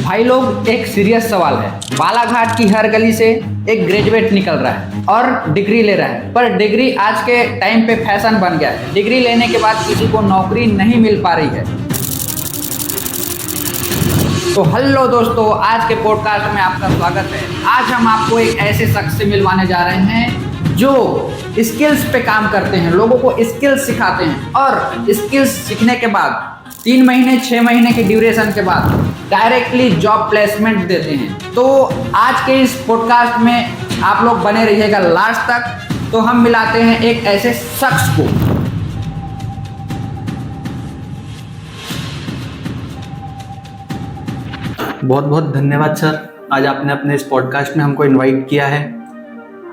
भाई लोग, एक सीरियस सवाल है। बालाघाट की हर गली से एक ग्रेजुएट निकल रहा है और डिग्री ले रहा है, पर डिग्री आज के टाइम पे फैशन बन गया है। डिग्री लेने के बाद किसी को नौकरी नहीं मिल पा रही है। तो हेलो दोस्तों, आज के पॉडकास्ट में आपका स्वागत है। आज हम आपको एक ऐसे शख्स से मिलवाने जा रहे हैं जो स्किल्स पे काम करते हैं, लोगों को स्किल्स सिखाते हैं और स्किल्स सीखने के बाद 3 महीने 6 महीने के ड्यूरेशन के बाद डायरेक्टली जॉब प्लेसमेंट देते हैं। तो आज के इस पॉडकास्ट में आप लोग बने रहिएगा लास्ट तक। तो हम मिलाते हैं एक ऐसे शख्स को। बहुत बहुत धन्यवाद सर, आज आपने अपने इस पॉडकास्ट में हमको इनवाइट किया है।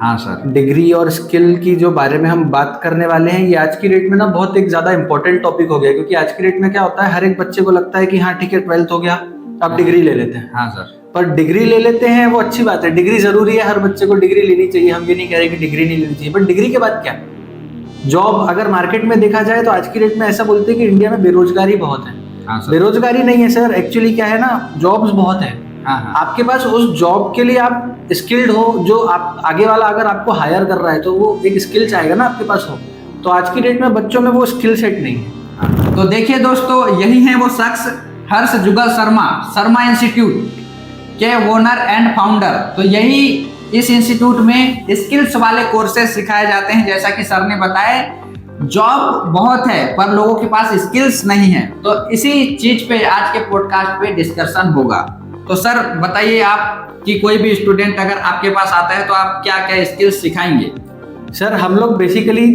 हाँ सर, डिग्री और स्किल की जो बारे में हम बात करने वाले हैं, ये आज की डेट में ना बहुत एक ज़्यादा इंपॉर्टेंट टॉपिक हो गया, क्योंकि आज की डेट में क्या होता है, हर एक बच्चे को लगता है कि हाँ ठीक है 12th हो गया, अब डिग्री ले लेते हैं। हाँ सर, पर डिग्री ले लेते हैं वो अच्छी बात है, डिग्री ज़रूरी है, हर बच्चे को डिग्री लेनी चाहिए। हम ये नहीं कह रहे कि डिग्री नहीं लेनी चाहिए, पर डिग्री के बाद क्या? जॉब अगर मार्केट में देखा जाए तो आज की डेट में ऐसा बोलते हैं कि इंडिया में बेरोजगारी बहुत है। हाँ सर, बेरोजगारी नहीं है सर, एक्चुअली क्या है ना, जॉब्स बहुत है। हाँ हाँ, आपके पास उस जॉब के लिए आप स्किल्ड हो, जो आप आगे वाला अगर आपको हायर कर रहा है तो वो एक स्किल चाहेगा ना आपके पास हो। तो आज की डेट में बच्चों में वो स्किल सेट नहीं है। तो देखिए दोस्तों, यही है वो शख्स, हर्ष जुगल शर्मा, शर्मा इंस्टीट्यूट के ओनर एंड फाउंडर। तो यही इस इंस्टीट्यूट में स्किल्स वाले कोर्सेज सिखाए जाते हैं। जैसा कि सर ने बताया, जॉब बहुत है पर लोगों के पास स्किल्स नहीं है। तो इसी चीज पे आज के पॉडकास्ट पे डिस्कशन होगा। तो सर बताइए, आप कि कोई भी स्टूडेंट अगर आपके पास आता है तो आप क्या क्या स्किल्स सिखाएंगे? सर हम लोग बेसिकली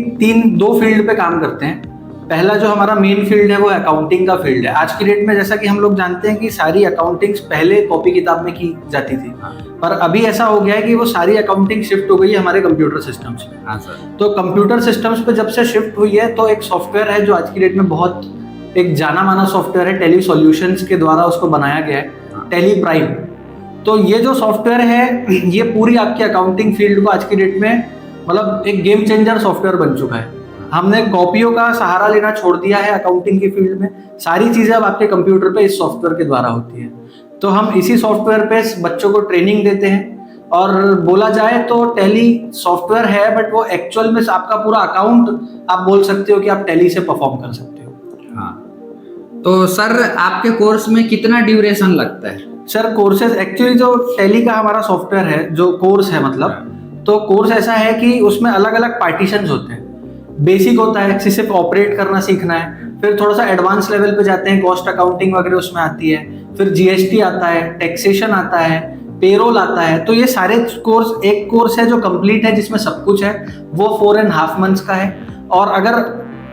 2 फील्ड पे काम करते हैं। पहला जो हमारा मेन फील्ड है वो अकाउंटिंग का फील्ड है। आज की डेट में जैसा कि हम लोग जानते हैं कि सारी अकाउंटिंग्स पहले कॉपी किताब में की जाती थी, पर अभी ऐसा हो गया है कि वो सारी अकाउंटिंग शिफ्ट हो गई है हमारे कंप्यूटर सिस्टम्स में। हाँ सर, तो कंप्यूटर सिस्टम्स पे जब से शिफ्ट हुई है तो एक सॉफ्टवेयर है जो आज की डेट में बहुत एक जाना माना सॉफ्टवेयर है, टेली सॉल्यूशंस के द्वारा उसको बनाया गया है, टेली प्राइम। तो ये जो सॉफ्टवेयर है ये पूरी आपकी अकाउंटिंग फील्ड को आज की डेट में मतलब एक गेम चेंजर सॉफ्टवेयर बन चुका है। हमने कॉपियों का सहारा लेना छोड़ दिया है अकाउंटिंग की फील्ड में। सारी चीजें अब आपके कंप्यूटर पे इस सॉफ्टवेयर के द्वारा होती है। तो हम इसी सॉफ्टवेयर पे बच्चों को ट्रेनिंग देते हैं। और बोला जाए तो टैली सॉफ्टवेयर है, बट वो एक्चुअल में आपका पूरा अकाउंट आप बोल सकते हो कि आप टैली से परफॉर्म कर सकते हो। हाँ। तो सर आपके कोर्स में कितना ड्यूरेशन लगता है? सर कोर्सेज एक्चुअली जो टैली का हमारा सॉफ्टवेयर है, जो कोर्स है मतलब, तो कोर्स ऐसा है कि उसमें अलग अलग पार्टीशंस होते हैं। बेसिक होता है कि सिर्फ ऑपरेट करना सीखना है, फिर थोड़ा सा एडवांस लेवल पे जाते हैं, कॉस्ट अकाउंटिंग वगैरह उसमें आती है, फिर जीएसटी आता है, टैक्सेशन आता है, पेरोल आता है। तो ये सारे कोर्स, एक कोर्स है जो कंप्लीट है जिसमें सब कुछ है, वो 4.5 मंथ्स का है। और अगर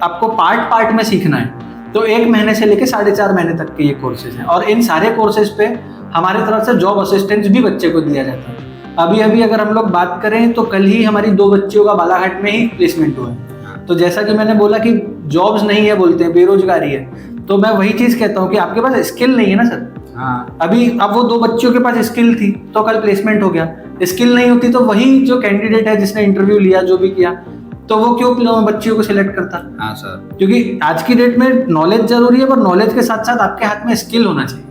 आपको पार्ट में सीखना है तो 1 महीने से लेकर 4.5 महीने तक के ये कोर्सेज हैं। और इन सारे कोर्सेज पे हमारी तरफ से जॉब असिस्टेंस भी बच्चे को दिया जाता है। अभी अगर हम लोग बात करें तो कल ही हमारी 2 बच्चियों का बालाघाट में ही प्लेसमेंट हुआ है। तो जैसा कि मैंने बोला कि जॉब्स नहीं है, बोलते हैं बेरोजगारी है, तो मैं वही चीज कहता हूँ कि आपके पास स्किल नहीं है ना सर। हाँ। अब वो 2 बच्चियों के पास स्किल थी तो कल प्लेसमेंट हो गया। स्किल नहीं होती तो वही जो कैंडिडेट है जिसने इंटरव्यू लिया, जो भी किया, तो वो क्यों बच्चियों को सिलेक्ट करता? हाँ सर, क्योंकि आज की डेट में नॉलेज जरूरी है, पर नॉलेज के साथ साथ आपके हाथ में स्किल होना चाहिए।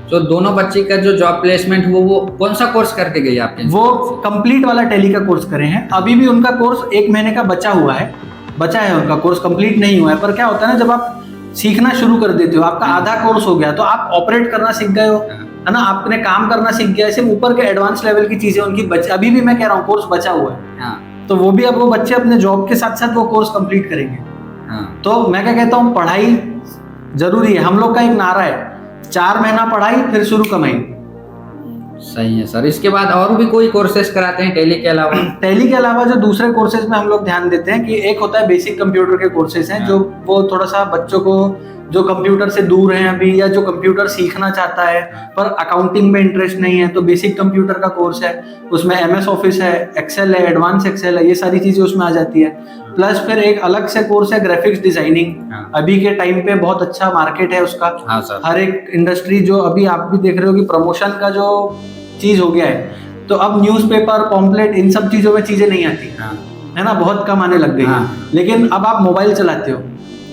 तो दोनों बच्ची का जो जॉब प्लेसमेंट हुआ वो कौन सा कोर्स करके गई आपके? वो कंप्लीट वाला टैली का कोर्स करे हैं। अभी भी उनका कोर्स 1 महीने का बचा है, उनका कोर्स कंप्लीट नहीं हुआ है। पर क्या होता है ना, जब आप सीखना शुरू कर देते हो, आपका आधा कोर्स हो गया तो आप ऑपरेट करना सीख गए हो, है ना, आपने काम करना सीख गया। सिर्फ ऊपर के एडवांस लेवल की चीजें उनकी अभी भी मैं कह रहा हूँ कोर्स बचा हुआ है। हाँ। तो वो भी अब वो बच्चे अपने जॉब के साथ साथ वो कोर्स कंप्लीट करेंगे। हाँ। तो मैं क्या कहता हूँ, पढ़ाई जरूरी है। हम लोग का एक नारा है, 4 महीना पढ़ाई फिर शुरू कमाई। सही है सर। इसके बाद और भी कोई कोर्सेज कराते हैं टैली के अलावा? टैली के अलावा जो दूसरे कोर्सेज में हम लोग ध्यान देते हैं कि एक होता है बेसिक कंप्यूटर के कोर्सेज हैं, जो वो थोड़ा सा बच्चों को जो कंप्यूटर से दूर हैं अभी, या जो कंप्यूटर सीखना चाहता है पर अकाउंटिंग में इंटरेस्ट नहीं है, तो बेसिक कंप्यूटर का कोर्स है। उसमें MS ऑफिस है, एक्सेल है, एडवांस एक्सेल है, ये सारी चीजें उसमें आ जाती है। प्लस फिर एक अलग से कोर्स है ग्राफिक्स डिजाइनिंग। अभी के टाइम पे बहुत अच्छा मार्केट है उसका। हाँ सर। हर एक इंडस्ट्री, जो अभी आप भी देख रहे हो कि प्रमोशन का जो चीज हो गया है, तो अब न्यूज़पेपर, पॉम्पलेट, इन सब चीजों में चीजें नहीं आती, है ना, बहुत कम आने लग गई है। लेकिन अब आप मोबाइल चलाते हो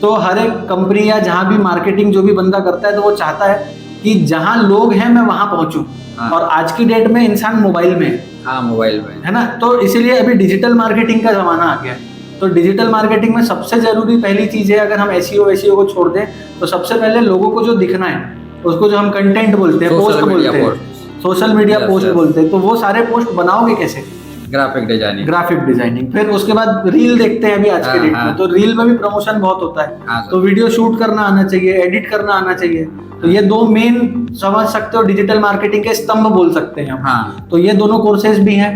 तो हर एक कंपनी या जहाँ भी मार्केटिंग जो भी बंदा करता है तो वो चाहता है कि जहाँ लोग हैं मैं वहां पहुंचूं। हाँ। और आज की डेट में इंसान मोबाइल में है। हाँ, मोबाइल में है ना, तो इसीलिए अभी डिजिटल मार्केटिंग का जमाना आ गया है। तो डिजिटल मार्केटिंग में सबसे जरूरी पहली चीज है, अगर हम एसईओ को छोड़ दें तो सबसे पहले लोगों को जो दिखना है, उसको जो हम कंटेंट बोलते हैं, पोस्ट बोलते हैं, सोशल मीडिया पोस्ट बोलते हैं, तो वो सारे पोस्ट बनाओगे कैसे? Graphic designing. फिर उसके बाद रील देखते हैं अभी आज के डेट में, तो रील में भी प्रमोशन बहुत होता है। तो वीडियो शूट करना आना चाहिए, एडिट करना आना चाहिए। तो ये दो मेन समझ सकते हो डिजिटल मार्केटिंग के स्तंभ बोल सकते हैं हम। तो ये दोनों कोर्सेज भी हैं,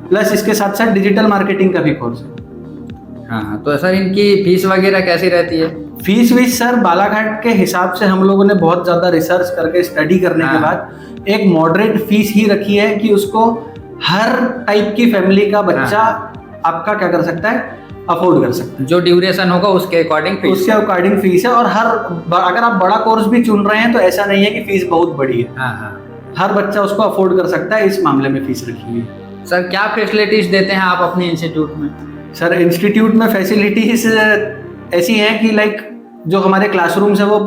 प्लस इसके साथ साथ डिजिटल मार्केटिंग का भी कोर्स है। हाँ, तो सर इनकी फीस वगैरह कैसी रहती है? फीस सर बालाघाट के हिसाब से हम लोगों ने बहुत ज्यादा रिसर्च करके स्टडी करने के बाद एक मॉडरेट फीस ही रखी है कि उसको हर टाइप की फैमिली का बच्चा आपका क्या कर सकता है, अफोर्ड कर सकता है। जो ड्यूरेशन होगा उसके अकॉर्डिंग फीस है। और अगर आप बड़ा कोर्स भी चुन रहे हैं तो ऐसा नहीं है कि फीस बहुत बड़ी है। हर बच्चा उसको अफोर्ड कर सकता है, इस मामले में फीस रखी है। सर क्या फैसिलिटीज देते हैं आप अपने इंस्टीट्यूट में? सर इंस्टीट्यूट में फैसिलिटीज ऐसी हैं कि लाइक जो हमारे क्लासरूम्स है वो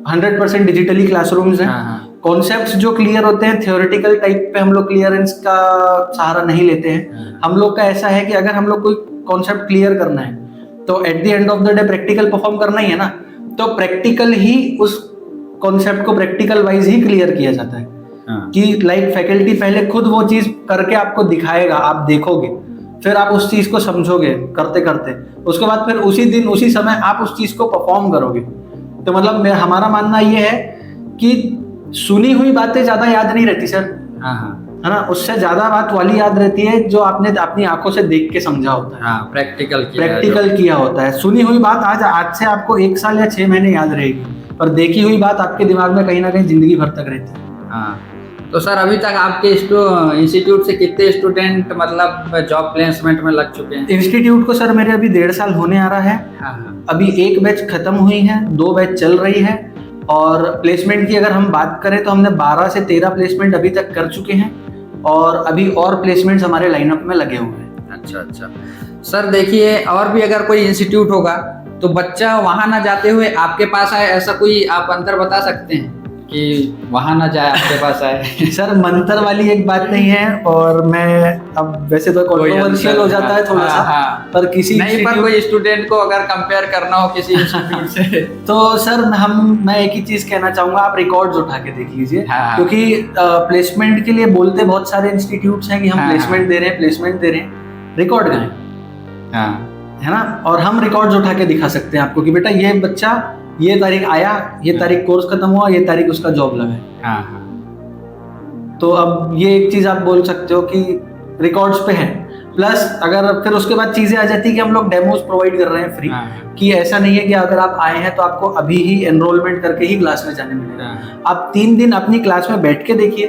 100% डिजिटली क्लासरूम्स हैं। कॉन्सेप्ट्स जो क्लियर होते हैं थ्योरेटिकल टाइप पे हम लोग क्लियरेंस का सहारा नहीं लेते हैं। हम लोग का ऐसा है कि अगर हम लोग कोई कॉन्सेप्ट क्लियर करना है तो at the end of the day practical perform करना ही है ना, तो प्रैक्टिकल ही उस कॉन्सेप्ट को प्रैक्टिकल वाइज ही क्लियर किया जाता है। कि लाइक फैकल्टी पहले खुद वो चीज करके आपको दिखाएगा, आप देखोगे, फिर आप उस चीज को समझोगे करते करते, उसके बाद फिर उसी दिन उसी समय आप उस चीज को परफॉर्म करोगे। तो मतलब हमारा मानना ये है कि सुनी हुई बातें ज्यादा याद नहीं रहती सर, है ना, उससे ज्यादा बात वाली याद रहती है जो आपने अपनी आंखों से देख के समझा होता है, प्रैक्टिकल किया होता है। सुनी हुई बात आज से आपको 1 साल या 6 महीने याद रहेगी, और देखी हुई बात आपके दिमाग में कहीं ना कहीं जिंदगी भर तक रहती है। तो सर अभी तक आपके इंस्टीट्यूट से कितने स्टूडेंट मतलब जॉब प्लेसमेंट में लग चुके हैं? इंस्टीट्यूट को सर मेरे अभी 1.5 साल होने आ रहा है। अभी 1 बैच खत्म हुई है, 2 बैच चल रही है। और प्लेसमेंट की अगर हम बात करें तो हमने 12 से 13 प्लेसमेंट अभी तक कर चुके हैं, और अभी और प्लेसमेंट्स हमारे लाइनअप में लगे हुए हैं। अच्छा सर, देखिए और भी अगर कोई इंस्टीट्यूट होगा तो बच्चा वहां ना जाते हुए आपके पास आए, ऐसा कोई आप अंतर बता सकते हैं कि वहां ना जाए आपके पास आए? सर मंतर वाली एक बात नहीं है, और मैं अब वैसे तो कंट्रोवर्शियल हो जाता है थोड़ा सा, पर कोई स्टूडेंट को अगर कंपेयर करना हो किसी इंस्टीट्यूट से तो सर मैं एक ही चीज कहना चाहूंगा, आप रिकॉर्ड्स उठा के देख लीजिए। क्योंकि प्लेसमेंट के लिए बोलते बहुत सारे इंस्टीट्यूट्स हैं कि हम प्लेसमेंट दे रहे हैं, रिकॉर्ड कहाँ है ना, और हम रिकॉर्ड्स उठा के दिखा सकते हैं आपको कि बेटा ये बच्चा ये तारीख आया, ये तारीख कोर्स खत्म हुआ, ये तारीख उसका जॉब लगा है। तो अब ये एक चीज आप बोल सकते हो कि रिकॉर्ड्स पे है। प्लस अगर फिर उसके बाद चीजें आ जाती है कि हम लोग डेमोस प्रोवाइड कर रहे हैं फ्री, कि ऐसा नहीं है कि अगर आप आए हैं तो आपको अभी ही एनरोलमेंट करके ही क्लास में जाने मिलेगा। आप 3 दिन अपनी क्लास में बैठ के देखिए,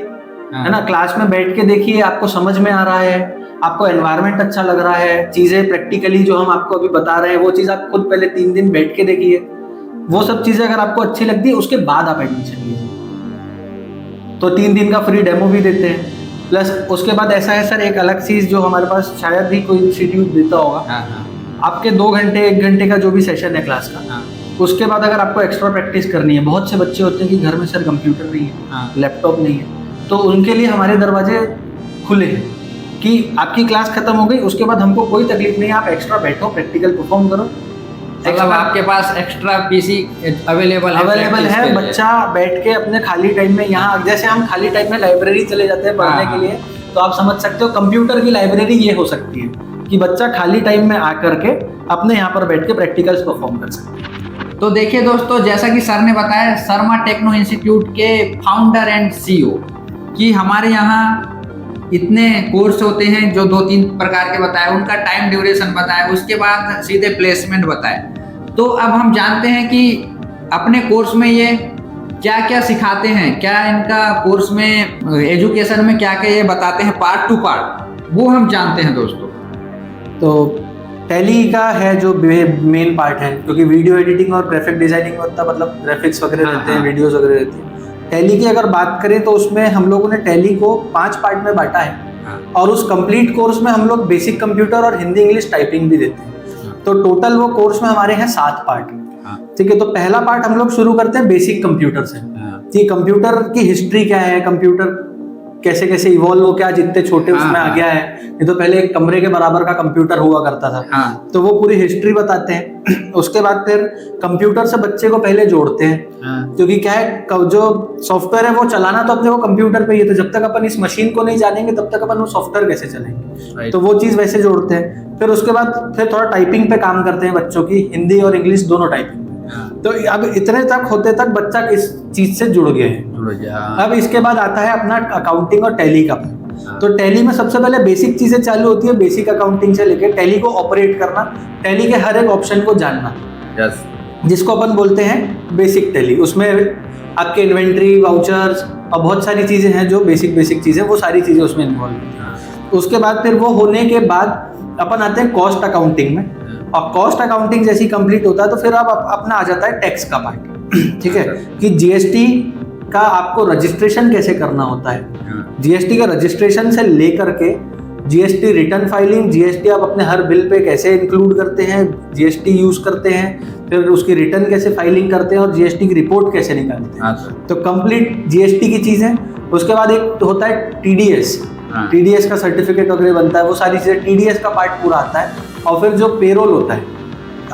है ना, क्लास में बैठ के देखिए, आपको समझ में आ रहा है, आपको एनवायरनमेंट अच्छा लग रहा है, चीजें प्रैक्टिकली जो हम आपको अभी बता रहे हैं वो चीज आप खुद पहले 3 दिन बैठ के देखिए। वो सब चीजें अगर आपको अच्छी लगती है उसके बाद आप एडमिशन लीजिए। तो 3 दिन का फ्री डेमो भी देते हैं। प्लस उसके बाद ऐसा है सर, एक अलग चीज जो हमारे पास शायद ही कोई इंस्टीट्यूट देता होगा, आपके 2 घंटे 1 घंटे का जो भी सेशन है क्लास का, उसके बाद अगर आपको एक्स्ट्रा प्रैक्टिस करनी है, बहुत से बच्चे होते हैं कि घर में सर कंप्यूटर नहीं है, लैपटॉप नहीं है, तो उनके लिए हमारे दरवाजे खुले हैं कि आपकी क्लास खत्म हो गई, उसके बाद हमको कोई तकलीफ नहीं है, आप एक्स्ट्रा बैठो, प्रैक्टिकल परफॉर्म करो। मतलब आपके पास एक्स्ट्रा पीसी अवेलेबल है, बच्चा बैठ के अपने खाली टाइम में, यहाँ जैसे हम खाली टाइम में लाइब्रेरी चले जाते हैं पढ़ने के लिए, तो आप समझ सकते हो कंप्यूटर की लाइब्रेरी ये हो सकती है कि बच्चा खाली टाइम में आकर के अपने यहाँ पर बैठ के प्रैक्टिकल्स परफॉर्म कर सकते हैं। तो देखिए दोस्तों, जैसा कि सर ने बताया, शर्मा टेक्नो इंस्टीट्यूट के फाउंडर एंड CEO, कि हमारे यहाँ इतने कोर्स होते हैं जो 2-3 प्रकार के बताए, उनका टाइम ड्यूरेशन बताया, उसके बाद सीधे प्लेसमेंट बताए। तो अब हम जानते हैं कि अपने कोर्स में ये क्या क्या सिखाते हैं, क्या इनका कोर्स में एजुकेशन में क्या क्या ये बताते हैं पार्ट टू पार्ट, वो हम जानते हैं दोस्तों। तो टैली का है जो मेन पार्ट है, क्योंकि वीडियो एडिटिंग और ग्राफिक डिजाइनिंग में उतना मतलब ग्राफिक्स वगैरह रहते हैं, वीडियोस वगैरह रहती है। टैली की अगर बात करें तो उसमें हम लोगों ने टैली को 5 पार्ट में बांटा है, और उस कंप्लीट कोर्स में हम लोग बेसिक कंप्यूटर और हिंदी इंग्लिश टाइपिंग भी देते हैं। तो टोटल वो कोर्स में हमारे हैं 7 पार्ट। ठीक है, तो पहला पार्ट हम लोग शुरू करते हैं बेसिक कंप्यूटर से कि कंप्यूटर की हिस्ट्री क्या है, कंप्यूटर कैसे कैसे इवॉल्व हो के आज इतने छोटे उसमें आ गया है। ये तो पहले एक कमरे के बराबर का कंप्यूटर हुआ करता था। तो वो पूरी हिस्ट्री बताते हैं। उसके बाद फिर कंप्यूटर से बच्चे को पहले जोड़ते हैं, क्योंकि क्या है, जो सॉफ्टवेयर है वो चलाना तो अपने को कंप्यूटर पे ही है, तो जब तक अपन इस मशीन को नहीं जानेंगे तब तक अपन वो सॉफ्टवेयर कैसे चलेंगे। तो वो चीज वैसे जोड़ते हैं। फिर उसके बाद फिर थोड़ा टाइपिंग पे काम करते हैं बच्चों की, हिंदी और इंग्लिश दोनों टाइपिंग। तो अब इतने तक होते तक बच्चा इस चीज से जुड़ गया है। अब इसके बाद आता है अपना अकाउंटिंग और टैली का। तो टैली में सबसे पहले बेसिक चीजें चालू होती है, बेसिक अकाउंटिंग से लेके टैली को ऑपरेट करना, टैली के हर एक ऑप्शन को जानना, जिसको अपन बोलते हैं बेसिक टैली। उसमें आपके इन्वेंट्री, वाउचर्स और बहुत सारी चीजें हैं जो बेसिक चीजें, वो सारी चीजें उसमें इन्वॉल्व हैं। उसके बाद फिर वो होने के बाद अपन आते हैं कॉस्ट अकाउंटिंग में, और कॉस्ट अकाउंटिंग जैसी कंप्लीट होता है तो फिर अब अपना आ जाता है टैक्स का पार्ट। ठीक है, कि जीएसटी का आपको रजिस्ट्रेशन कैसे करना होता है, जीएसटी का रजिस्ट्रेशन से लेकर के जीएसटी रिटर्न फाइलिंग, जीएसटी आप अपने हर बिल पे कैसे इंक्लूड करते हैं, जीएसटी यूज करते हैं, फिर उसकी रिटर्न कैसे फाइलिंग करते हैं और जीएसटी की रिपोर्ट कैसे निकालते हैं। तो कंप्लीट जीएसटी की चीजें। उसके बाद एक होता है टीडीएस, टीडीएस का सर्टिफिकेट वगैरह बनता है, वो सारी चीजें, टीडीएस का पार्ट पूरा आता है। और फिर जो पेरोल होता है,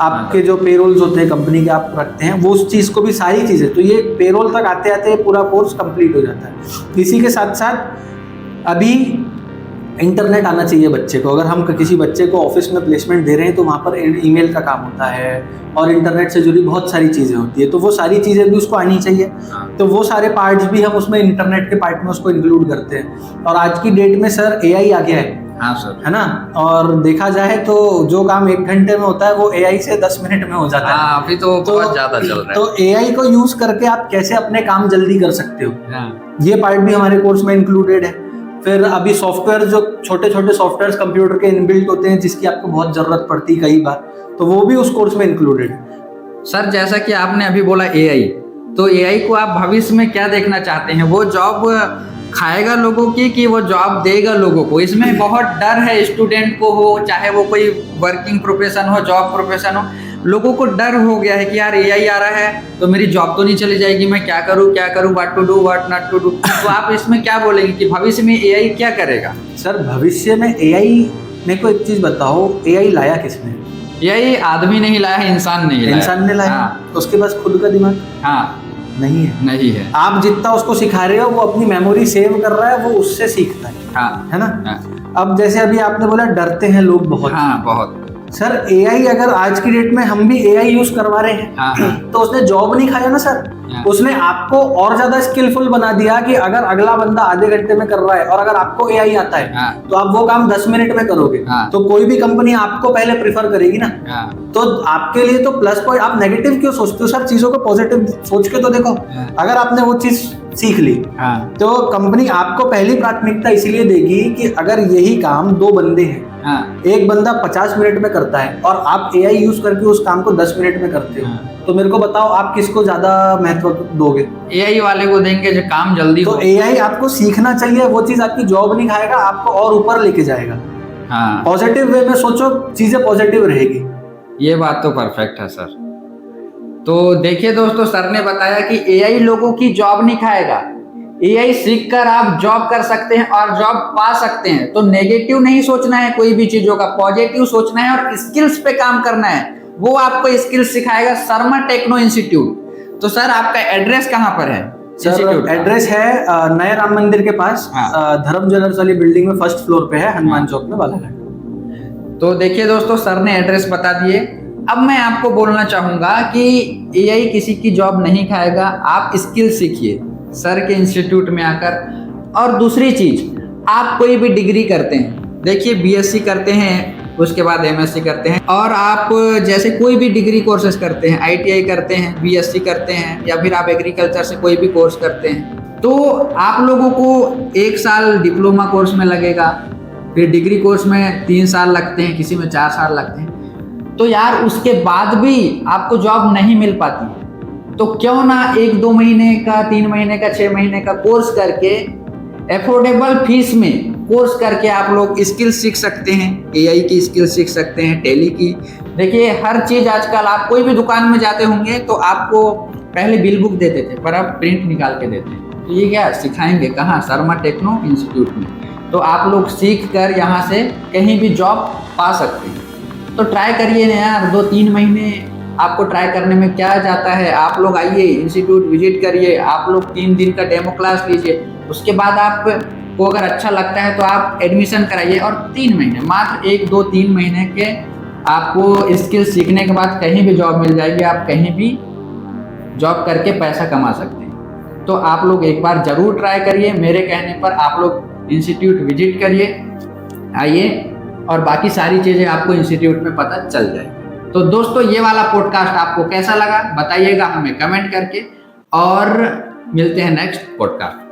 आपके जो पेरोल्स होते हैं कंपनी के आप रखते हैं, वो उस चीज को भी सारी चीजें, तो ये पेरोल तक आते आते पूरा कोर्स कंप्लीट हो जाता है। इसी के साथ साथ अभी इंटरनेट आना चाहिए बच्चे को। अगर हम किसी बच्चे को ऑफिस में प्लेसमेंट दे रहे हैं तो वहाँ पर ईमेल का काम होता है और इंटरनेट से जुड़ी बहुत सारी चीज़ें होती है, तो वो सारी चीज़ें भी उसको आनी चाहिए। तो वो सारे पार्ट्स भी हम उसमें इंटरनेट के पार्ट में उसको इंक्लूड करते हैं। और आज की डेट में सर एआई आ गया है, हाँ सर, है ना। और देखा जाए तो जो काम 1 घंटे में होता है वो एआई से 10 मिनट में हो जाता है। अभी तो बहुत ज्यादा चल रहा है। तो एआई को यूज करके आप कैसे अपने काम जल्दी कर सकते हो, ये पार्ट भी हमारे कोर्स में इंक्लूडेड है। फिर अभी सॉफ्टवेयर, जो छोटे छोटे सॉफ्टवेयर कंप्यूटर के इनबिल्ट होते हैं जिसकी आपको बहुत जरूरत पड़ती है कई बार, तो वो भी उस कोर्स में इंक्लूडेड है। सर जैसा कि आपने अभी बोला एआई, तो एआई को आप भविष्य में क्या देखना चाहते हैं? वो जॉब खाएगा लोगों की कि वो जॉब देगा लोगों को? इसमें बहुत डर है स्टूडेंट को, हो चाहे वो कोई वर्किंग प्रोफेशन हो, जॉब प्रोफेशन हो, लोगों को डर हो गया है कि यार एआई आ रहा है तो मेरी जॉब तो नहीं चली जाएगी, मैं क्या करूं, what to do what not to do. तो आप इसमें क्या बोलेंगे कि भविष्य में एआई क्या करेगा? सर भविष्य में एआई, मेरे को एक चीज बताओ, एआई लाया किसने? एआई आदमी नहीं लाया है, इंसान ने लाया। हाँ। तो उसके पास खुद का दिमाग नहीं है। आप जितना उसको सिखा रहे हो वो अपनी मेमोरी सेव कर रहा है, वो उससे सीखता है, है ना। अब जैसे अभी आपने बोला डरते हैं लोग बहुत, बहुत। सर एआई अगर आज की डेट में हम भी एआई यूज करवा रहे हैं तो उसने जॉब नहीं खाया ना सर, उसने आपको और ज्यादा स्किलफुल बना दिया कि अगर अगला बंदा आधे घंटे में कर रहा है और अगर आपको एआई आता है तो आप वो काम 10 मिनट में करोगे, तो कोई भी कंपनी आपको पहले प्रिफर करेगी ना। तो आपके लिए तो प्लस पॉइंट। आप नेगेटिव क्यों सोचते हो सर? चीजों को पॉजिटिव सोच के तो देखो। अगर आपने वो चीज सीख ली तो कंपनी आपको पहली प्राथमिकता इसीलिए देगी कि अगर यही काम 2 बंदे हैं, एक बंदा 50 मिनट में करता है और आप एआई यूज करके उस काम को 10 मिनट में करते हो, तो मेरे को बताओ आप किसको ज्यादा महत्व दोगे? एआई वाले को देंगे जो काम जल्दी हो। तो एआई आपको सीखना चाहिए, वो चीज आपकी जॉब नहीं खाएगा, आपको और ऊपर लेके जाएगा। पॉजिटिव वे में सोचो, चीजें पॉजिटिव रहेगी। ये बात तो परफेक्ट है सर। तो देखिए दोस्तों, सर ने बताया कि एआई लोगों की जॉब नहीं खाएगा, एआई सीख कर आप जॉब कर सकते हैं और जॉब पा सकते हैं। तो नेगेटिव नहीं सोचना है कोई भी चीजों का, पॉजिटिव सोचना है और स्किल्स पे काम करना है। वो आपको स्किल्स सिखाएगा शर्मा टेक्नो इंस्टीट्यूट। तो सर आपका एड्रेस कहाँ पर है? सर एड्रेस है नए राम मंदिर के पास, धर्म ज्वेलर्स वाली बिल्डिंग में 1st फ्लोर पे है, हनुमान चौक में, बालाघाट। तो देखिए दोस्तों, सर ने एड्रेस बता दिए। अब मैं आपको बोलना चाहूंगा कि एआई किसी की जॉब नहीं खाएगा, आप स्किल सीखिए सर के इंस्टीट्यूट में आकर। और दूसरी चीज, आप कोई भी डिग्री करते हैं, देखिए बीएससी करते हैं, उसके बाद एमएससी करते हैं, और आप जैसे कोई भी डिग्री कोर्सेज करते हैं, आईटीआई करते हैं, बीएससी करते हैं, या फिर आप एग्रीकल्चर से कोई भी कोर्स करते हैं, तो आप लोगों को 1 साल डिप्लोमा कोर्स में लगेगा, फिर डिग्री कोर्स में 3 साल लगते हैं, किसी में 4 साल लगते हैं। तो यार उसके बाद भी आपको जॉब नहीं मिल पाती, तो क्यों ना 1-2 महीने का, 3 महीने का, 6 महीने का कोर्स करके एफोर्डेबल फीस में कोर्स करके आप लोग स्किल सीख सकते हैं। एआई की स्किल सीख सकते हैं, टैली की, देखिए हर चीज़ आजकल आप कोई भी दुकान में जाते होंगे तो आपको पहले बिल बुक देते थे, पर अब प्रिंट निकाल के देते हैं। तो ये क्या सिखाएंगे कहाँ? शर्मा टेक्नो इंस्टीट्यूट में। तो आप लोग सीख कर यहाँ से कहीं भी जॉब पा सकते हैं। तो ट्राई करिए ना यार, 2-3 महीने आपको ट्राई करने में क्या जाता है। आप लोग आइए इंस्टीट्यूट विजिट करिए, आप लोग 3 दिन का डेमो क्लास लीजिए, उसके बाद आपको अगर अच्छा लगता है तो आप एडमिशन कराइए। और 3 महीने, मात्र 1-2-3 महीने के आपको स्किल सीखने के बाद कहीं भी जॉब मिल जाएगी। आप कहीं भी जॉब करके पैसा कमा सकते हैं। तो आप लोग एक बार ज़रूर ट्राई करिए। मेरे कहने पर आप लोग इंस्टीट्यूट विजिट करिए, आइए, और बाकी सारी चीज़ें आपको इंस्टीट्यूट में पता चल जाएगी। तो दोस्तों ये वाला पॉडकास्ट आपको कैसा लगा बताइएगा हमें कमेंट करके, और मिलते हैं नेक्स्ट पॉडकास्ट।